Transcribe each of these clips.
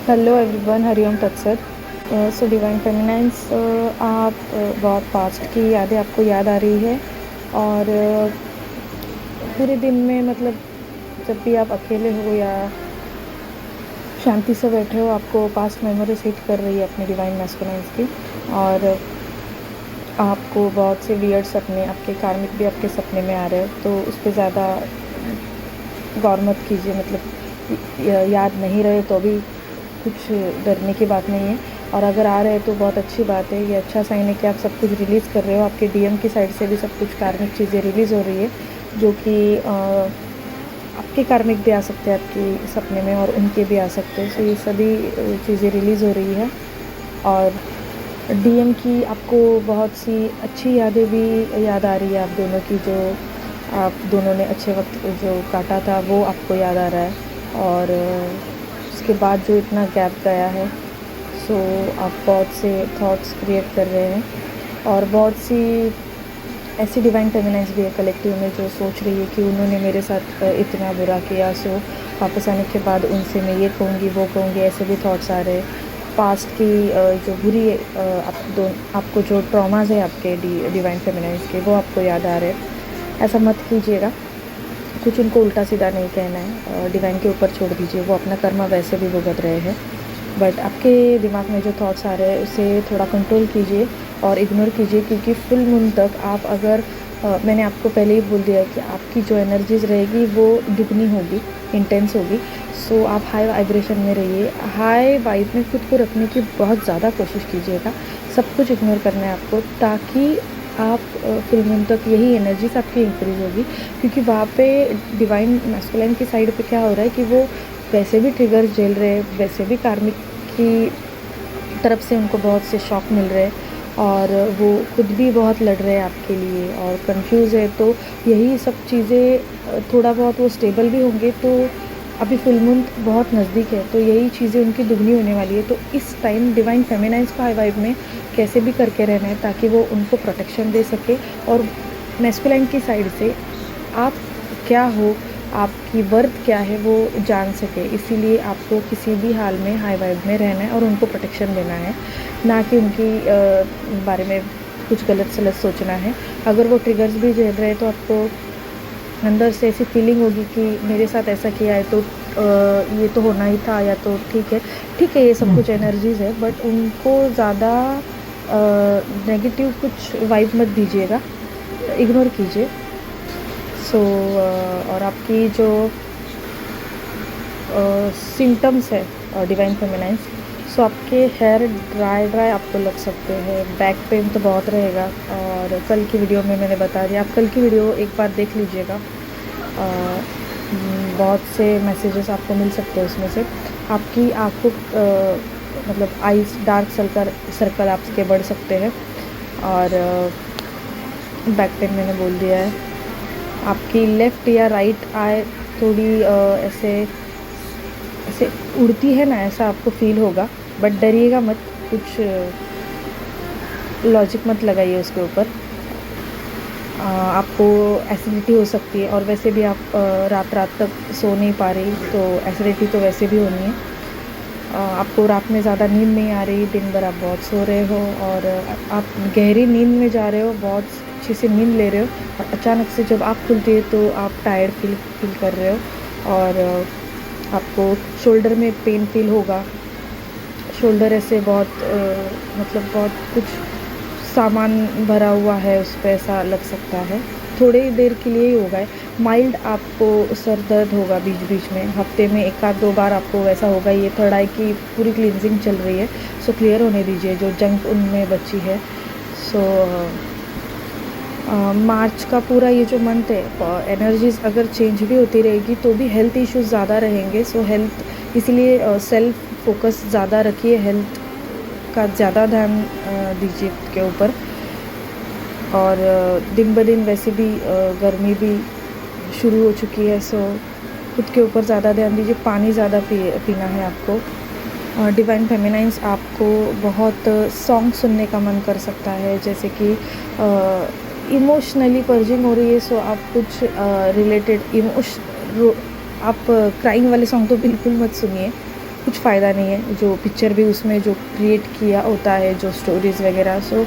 Hello everyone, Hariom तत्सत। So divine फेमिनाइंस, आप बहुत पास्ट की यादें आपको याद आ रही है और पूरे दिन में मतलब जब भी आप अकेले हो या शांति से बैठे हो, आपको पास्ट मेमोरीज हिट कर रही है अपने डिवाइन मैस्कुलाइंस की। और आपको बहुत से वियर्ड सपने, आपके कार्मिक भी आपके सपने में आ रहे हो, तो उस पर ज़्यादा गौर मत कीजिए। मतलब याद नहीं रहे तो भी कुछ डरने की बात नहीं है, और अगर आ रहे हैं तो बहुत अच्छी बात है। ये अच्छा साइन है कि आप सब कुछ रिलीज़ कर रहे हो। आपके डीएम की साइड से भी सब कुछ कार्मिक चीज़ें रिलीज़ हो रही है, जो कि आपके कार्मिक भी आ सकते हैं आपके सपने में और उनके भी आ सकते हैं। सो ये सभी चीज़ें रिलीज़ हो रही है। और डीएम की आपको बहुत सी अच्छी यादें भी याद आ रही है। आप दोनों की जो आप दोनों ने अच्छे वक्त जो काटा था वो आपको याद आ रहा है। और उसके बाद जो इतना गैप गया है, सो आप बहुत से थॉट्स क्रिएट कर रहे हैं। और बहुत सी ऐसी डिवाइन फेमिनाइंस भी है कलेक्टिव में जो सोच रही है कि उन्होंने मेरे साथ इतना बुरा किया, सो वापस आने के बाद उनसे मैं ये कहूँगी वो कहूँगी, ऐसे भी थॉट्स आ रहे हैं। पास्ट की जो बुरी आपको जो ट्रॉमाज है आपके डिवाइन फेमिनाइंस के, वो आपको याद आ रहे हैं। ऐसा मत कीजिएगा, कुछ उनको उल्टा सीधा नहीं कहना है, डिवाइन के ऊपर छोड़ दीजिए। वो अपना कर्मा वैसे भी भुगत रहे हैं, बट आपके दिमाग में जो थॉट्स आ रहे हैं उसे थोड़ा कंट्रोल कीजिए और इग्नोर कीजिए। क्योंकि फुल मून तक आप अगर मैंने आपको पहले ही बोल दिया है कि आपकी जो एनर्जीज़ रहेगी वो दुगनी होगी, इंटेंस होगी। सो आप हाई वाइब्रेशन में रहिए, हाई वाइब में खुद को रखने की बहुत ज़्यादा कोशिश कीजिएगा। सब कुछ इग्नोर करना है आपको, ताकि आप फुल मून तक यही एनर्जीज आपकी इंक्रीज़ होगी। क्योंकि वहाँ पे डिवाइन मैस्कुलाइन की साइड पे क्या हो रहा है कि वो वैसे भी ट्रिगर्स झेल रहे हैं, वैसे भी कार्मिक की तरफ से उनको बहुत से शॉक मिल रहे हैं, और वो खुद भी बहुत लड़ रहे हैं आपके लिए और कंफ्यूज है। तो यही सब चीज़ें थोड़ा बहुत वो स्टेबल भी होंगे। तो अभी फुल मून बहुत नज़दीक है, तो यही चीज़ें उनकी दुगनी होने वाली है। तो इस टाइम डिवाइन फेमिनाइंस को हाई वाइब में कैसे भी करके रहना है, ताकि वो उनको प्रोटेक्शन दे सके और मैस्कुलाइन की साइड से आप क्या हो, आपकी वर्थ क्या है, वो जान सके। इसीलिए आपको किसी भी हाल में हाई वाइब में रहना है और उनको प्रोटेक्शन देना है, ना कि उनकी बारे में कुछ गलत सलत सोचना है। अगर वो ट्रिगर्स भी झेल रहे हैं तो आपको अंदर से ऐसी फीलिंग होगी कि मेरे साथ ऐसा किया है तो ये तो होना ही था, या तो ठीक है ये सब कुछ एनर्जीज़ है, बट उनको ज़्यादा नेगेटिव कुछ वाइब मत दीजिएगा, इग्नोर कीजिए। सो और आपकी जो सिम्टम्स है डिवाइन फेमिनाइंस, सो आपके हेयर ड्राई आपको लग सकते हैं, बैक पेन तो बहुत रहेगा। और कल की वीडियो में मैंने बता दिया, आप कल की वीडियो एक बार देख लीजिएगा। बहुत से मैसेजेस आपको मिल सकते हैं उसमें से। आपकी आँखों मतलब आईज डार्क सर्कल आपके बढ़ सकते हैं। और बैक पेन मैंने बोल दिया है। आपकी लेफ़्ट या राइट आई थोड़ी ऐसे उड़ती है ना, ऐसा आपको फील होगा, बट डरिएगा मत, कुछ लॉजिक मत लगाइए उसके ऊपर। आपको एसिडिटी हो सकती है, और वैसे भी आप रात तक सो नहीं पा रही, तो एसिडिटी तो वैसे भी होनी है। आपको रात में ज़्यादा नींद नहीं आ रही, दिन भर आप बहुत सो रहे हो और आप गहरी नींद में जा रहे हो, बहुत अच्छी से नींद ले रहे हो, और अचानक से जब आँख खुलती है तो आप टायर्ड फील कर रहे हो। और आपको शोल्डर में पेन फील होगा। शोल्डर ऐसे बहुत मतलब बहुत कुछ सामान भरा हुआ है उस पर, ऐसा लग सकता है। थोड़ी देर के लिए ही होगा, माइल्ड आपको सर दर्द होगा बीच बीच में, हफ्ते में 1-2 बार आपको वैसा होगा। ये थर्ड आई की पूरी क्लींजिंग चल रही है, सो क्लियर होने दीजिए जो जंक उनमें बची है। सो मार्च का पूरा ये जो मंथ है, एनर्जीज़ अगर चेंज भी होती रहेगी तो भी हेल्थ इश्यूज़ ज़्यादा रहेंगे। सो हेल्थ, इसीलिए सेल्फ फोकस ज़्यादा रखिए, हेल्थ का ज़्यादा ध्यान दीजिए खुद के ऊपर। और दिन ब दिन वैसे भी गर्मी भी शुरू हो चुकी है, सो खुद के ऊपर ज़्यादा ध्यान दीजिए। पानी ज़्यादा पीना है आपको। डिवाइन फेमिनाइंस आपको बहुत सॉन्ग सुनने का मन कर सकता है, जैसे कि इमोशनली पर्जिंग हो रही है, सो आप कुछ रिलेटेड आप क्राइंग वाले सॉन्ग तो बिल्कुल मत सुनिए। कुछ फ़ायदा नहीं है, जो पिक्चर भी उसमें जो क्रिएट किया होता है, जो स्टोरीज़ वगैरह। सो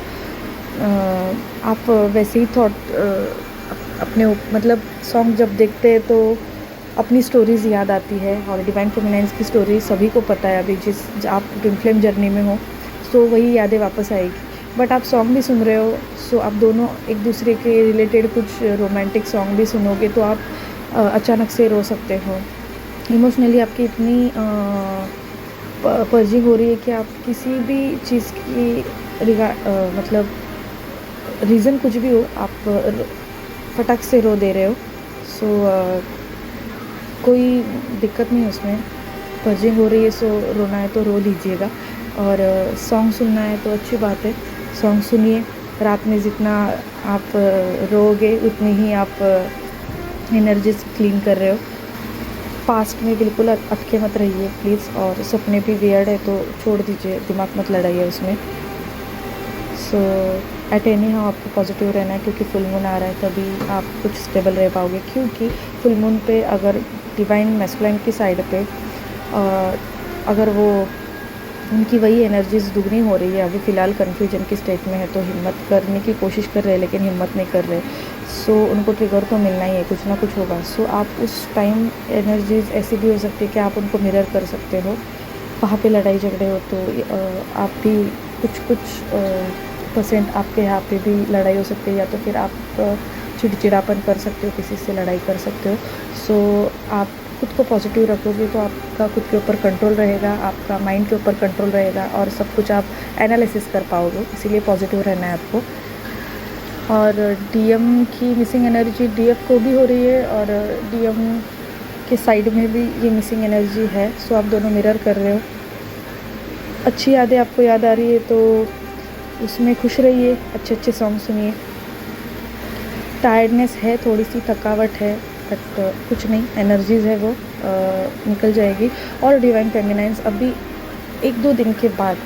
आप वैसे ही अपने मतलब सॉन्ग जब देखते हैं तो अपनी स्टोरीज़ याद आती है, और डिवाइन फेमिनाइन्स की स्टोरी सभी को पता है। अभी आप ट्विन फ्लेम जर्नी में हो, सो वही यादें वापस आएगी। बट आप सॉन्ग भी सुन रहे हो, सो आप दोनों एक दूसरे के रिलेटेड कुछ रोमांटिक सॉन्ग भी सुनोगे तो आप अचानक से रो सकते हो। इमोशनली आपकी इतनी पर्जिंग हो रही है कि आप किसी भी चीज़ की मतलब रीज़न कुछ भी हो, आप फटक से रो दे रहे हो। सो कोई दिक्कत नहीं उसमें, पर्जिंग हो रही है सो रोना है तो रो लीजिएगा। और सॉन्ग सुनना है तो अच्छी बात है, सॉन्ग सुनिए। रात में जितना आप रोओगे उतनी ही आप एनर्जीज क्लीन कर रहे हो। पास्ट में बिल्कुल अटके मत रहिए प्लीज़, और सपने भी वियर्ड है तो छोड़ दीजिए, दिमाग मत लड़ाइए उसमें। सो एट एनी हाउ आपको पॉजिटिव रहना है, क्योंकि फुल मून आ रहा है, तभी आप कुछ स्टेबल रह पाओगे। क्योंकि फुल मून पे अगर डिवाइन मैस्कुलाइन की साइड पे अगर वो उनकी वही एनर्जीज दुगनी हो रही है, अभी फ़िलहाल कन्फ्यूजन की स्टेट में है, तो हिम्मत करने की कोशिश कर रहे हैं लेकिन हिम्मत नहीं कर रहे। सो उनको ट्रिगर तो मिलना ही है, कुछ ना कुछ होगा। सो आप उस टाइम एनर्जीज ऐसी भी हो सकती है कि आप उनको मिरर कर सकते हो। वहाँ पे लड़ाई झगड़े हो तो आप भी कुछ परसेंट आपके यहाँ पे भी लड़ाई हो सकती है, या तो फिर आप चिड़चिड़ापन कर सकते हो, किसी से लड़ाई कर सकते हो। सो आप खुद को पॉजिटिव रखोगे तो आपका खुद के ऊपर कंट्रोल रहेगा, आपका माइंड के ऊपर कंट्रोल रहेगा, और सब कुछ आप एनालिसिस कर पाओगे। इसीलिए पॉजिटिव रहना है आपको। और डीएम की मिसिंग एनर्जी डीएफ को भी हो रही है, और डीएम के साइड में भी ये मिसिंग एनर्जी है। सो आप दोनों मिरर कर रहे हो। अच्छी यादें आपको याद आ रही है तो उसमें खुश रहिए, अच्छे अच्छे सॉन्ग सुनिए। टायर्डनेस है, थोड़ी सी थकावट है, बट कुछ नहीं, एनर्जीज़ है वो निकल जाएगी। और डिवाइन फेमिनाइन्स अभी 1-2 दिन के बाद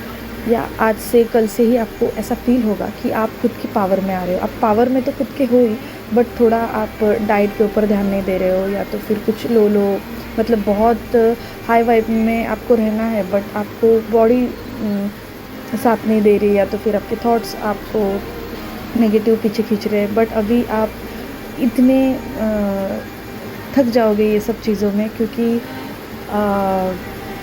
या आज से कल से ही आपको ऐसा फील होगा कि आप खुद की पावर में आ रहे हो। आप पावर में तो खुद के हो ही, बट थोड़ा आप डाइट के ऊपर ध्यान नहीं दे रहे हो, या तो फिर कुछ लो मतलब बहुत हाई वाइब में आपको रहना है, बट आपको बॉडी साथ नहीं दे रही, या तो फिर आपके थॉट्स आपको नेगेटिव पीछे खींच रहे हैं। बट अभी आप इतने थक जाओगे ये सब चीज़ों में, क्योंकि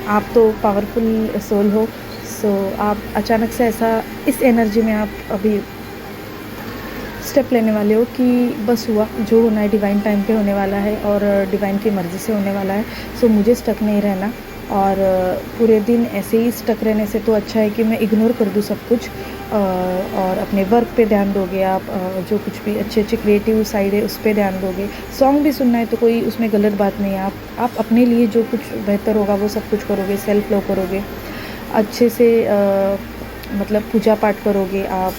आप तो पावरफुल सोल हो। सो आप अचानक से ऐसा इस एनर्जी में आप अभी स्टेप लेने वाले हो कि बस हुआ, जो होना है डिवाइन टाइम पे होने वाला है, और डिवाइन की मर्ज़ी से होने वाला है। सो मुझे स्टक नहीं रहना, और पूरे दिन ऐसे ही स्टक रहने से तो अच्छा है कि मैं इग्नोर कर दूँ सब कुछ, और अपने वर्क पे ध्यान दोगे आप। जो कुछ भी अच्छे क्रिएटिव साइड है उस पे ध्यान दोगे। सॉन्ग भी सुनना है तो कोई उसमें गलत बात नहीं है। आप अपने लिए जो कुछ बेहतर होगा वो सब कुछ करोगे, सेल्फ लव करोगे, अच्छे से मतलब पूजा पाठ करोगे, आप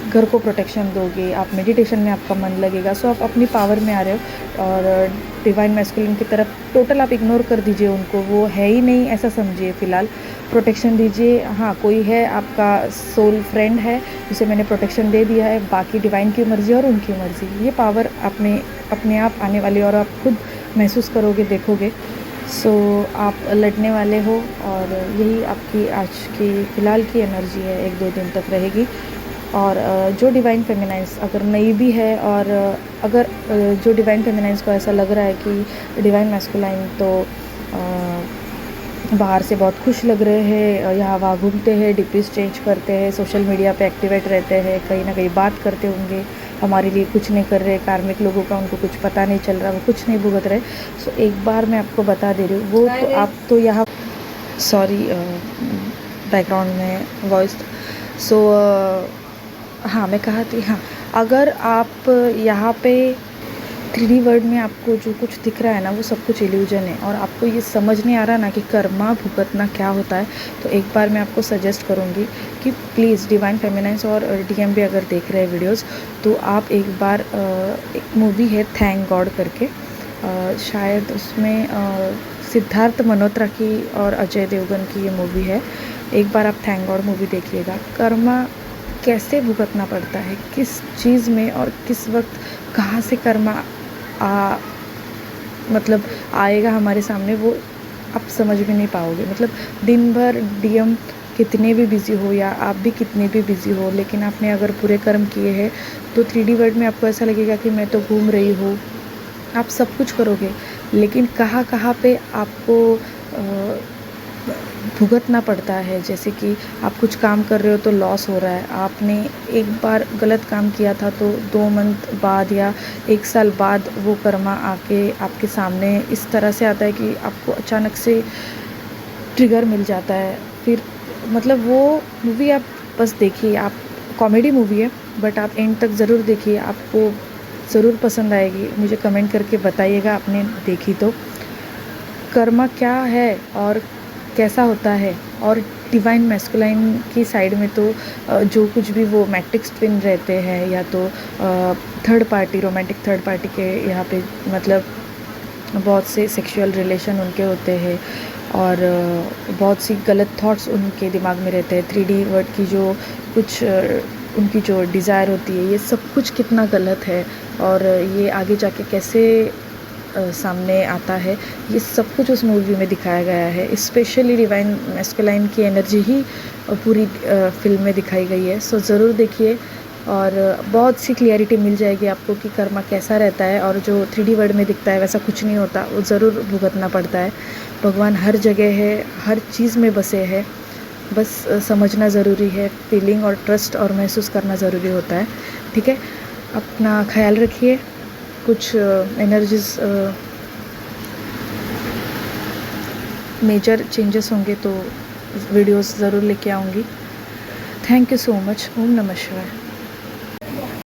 घर को प्रोटेक्शन दोगे, आप मेडिटेशन में आपका मन लगेगा। सो आप अपनी पावर में आ रहे हो, और डिवाइन मैस्कुलिन की तरफ टोटल आप इग्नोर कर दीजिए उनको, वो है ही नहीं ऐसा समझिए। फ़िलहाल प्रोटेक्शन दीजिए। हाँ, कोई है आपका सोल फ्रेंड है जिसे मैंने प्रोटेक्शन दे दिया है, बाकी डिवाइन की मर्ज़ी और उनकी मर्ज़ी, ये पावर अपने आप आने वाली है, और आप खुद महसूस करोगे, देखोगे। सो आप लड़ने वाले हो, और यही आपकी आज की फ़िलहाल की एनर्जी है, 1-2 दिन तक रहेगी। और जो डिवाइन फेमिनाइन्स अगर नई भी है, और अगर जो डिवाइन फेमिनाइन्स को ऐसा लग रहा है कि डिवाइन मैस्कुलाइन तो बाहर से बहुत खुश लग रहे हैं, यहाँ वहाँ घूमते हैं, डिपीज़ चेंज करते हैं, सोशल मीडिया पे एक्टिवेट रहते हैं, कहीं ना कहीं बात करते होंगे, हमारे लिए कुछ नहीं कर रहे, कार्मिक लोगों का उनको कुछ पता नहीं चल रहा, वो कुछ नहीं भुगत रहे। सो एक बार मैं आपको बता दे रही हूँ, वो तो आप तो यहाँ सॉरी बैकग्राउंड में वॉइस। सो हाँ, मैं कहा थी, हाँ, अगर आप यहाँ पे 3D वर्ल्ड में आपको जो कुछ दिख रहा है ना, वो सब कुछ इल्यूजन है, और आपको ये समझ नहीं आ रहा ना कि कर्मा भुगतना क्या होता है, तो एक बार मैं आपको सजेस्ट करूँगी कि प्लीज़ डिवाइन फेमिनाइन्स और डीएम भी अगर देख रहे हैं वीडियोस, तो आप एक बार एक मूवी है थैंक गॉड करके, शायद उसमें सिद्धार्थ मल्होत्रा की और अजय देवगन की ये मूवी है। एक बार आप थैंक गॉड मूवी देखिएगा। कर्मा कैसे भुगतना पड़ता है, किस चीज़ में और किस वक्त कहाँ से कर्मा मतलब आएगा हमारे सामने, वो आप समझ भी नहीं पाओगे। मतलब दिन भर डीएम कितने भी बिज़ी हो या आप भी कितने भी बिज़ी हो, लेकिन आपने अगर पूरे कर्म किए हैं तो 3D वर्ल्ड में आपको ऐसा लगेगा कि मैं तो घूम रही हूँ। आप सब कुछ करोगे, लेकिन कहाँ कहाँ पे आपको भुगतना पड़ता है। जैसे कि आप कुछ काम कर रहे हो तो लॉस हो रहा है, आपने एक बार गलत काम किया था तो 2 मंथ बाद या 1 साल बाद वो कर्मा आके आपके सामने इस तरह से आता है कि आपको अचानक से ट्रिगर मिल जाता है। फिर मतलब वो मूवी आप बस देखिए, आप कॉमेडी मूवी है बट आप एंड तक ज़रूर देखिए, आपको ज़रूर पसंद आएगी। मुझे कमेंट करके बताइएगा आपने देखी तो। कर्मा क्या है और कैसा होता है, और डिवाइन मैस्कुलाइन की साइड में तो जो कुछ भी वो मैट्रिक्स ट्विन रहते हैं या तो third party, romantic third party के यहाँ पे मतलब बहुत से सेक्सुअल रिलेशन उनके होते हैं और बहुत सी गलत थॉट्स उनके दिमाग में रहते हैं। 3D वर्ड की जो कुछ उनकी जो डिज़ायर होती है, ये सब कुछ कितना गलत है और ये आगे जाके कैसे सामने आता है, ये सब कुछ उस मूवी में दिखाया गया है। स्पेशली डिवाइन मैस्कुलाइन की एनर्जी ही पूरी फिल्म में दिखाई गई है। सो ज़रूर देखिए और बहुत सी क्लियरिटी मिल जाएगी आपको कि कर्मा कैसा रहता है, और जो 3D वर्ल्ड में दिखता है वैसा कुछ नहीं होता, वो ज़रूर भुगतना पड़ता है। भगवान हर जगह है, हर चीज़ में बसे है, बस समझना ज़रूरी है। फीलिंग और ट्रस्ट और महसूस करना ज़रूरी होता है। ठीक है, अपना ख्याल रखिए। कुछ एनर्जीज़ मेजर चेंजेस होंगे तो वीडियोस ज़रूर लेके आऊँगी। Thank you so much. ओम नमः शिवाय।